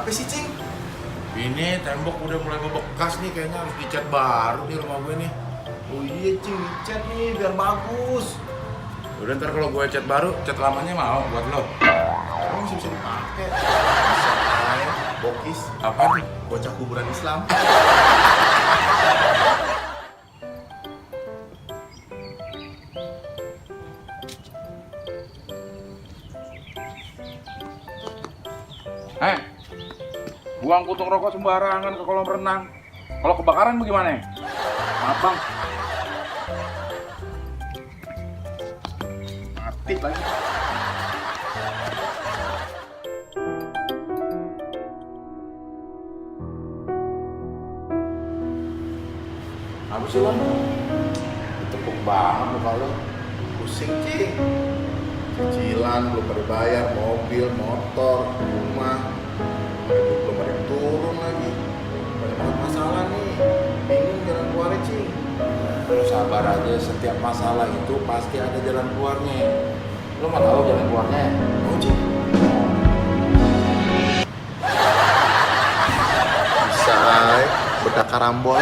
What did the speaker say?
Apa sih, Cing? Ini tembok udah mulai membekas nih, kayaknya harus dicat baru nih rumah gue nih. Oh iya, Cing, cat nih biar bagus. Udah ntar kalau gue cat baru, cat lamanya mau buat lo. Emang masih bisa dipakai. Bisa aja, bokis. Apa nih? Bocah kuburan Islam. Buang puntung rokok sembarangan ke kolam renang. Kalau kebakaran bagaimana? Maaf bang. Mati lagi. Apa sih lo? Tepuk banget muka lo. Pusing, Cing. Cicilan belum pada bayar, mobil, motor, rumah. Belum ada yang turun lagi. Banyak banget masalah nih. Bingung jalan keluarnya, Cing. Lo sabar aja, setiap masalah itu pasti ada jalan keluarnya. Lo mau tahu jalan keluarnya? Oh, Cing. Bisa, bedak karambol.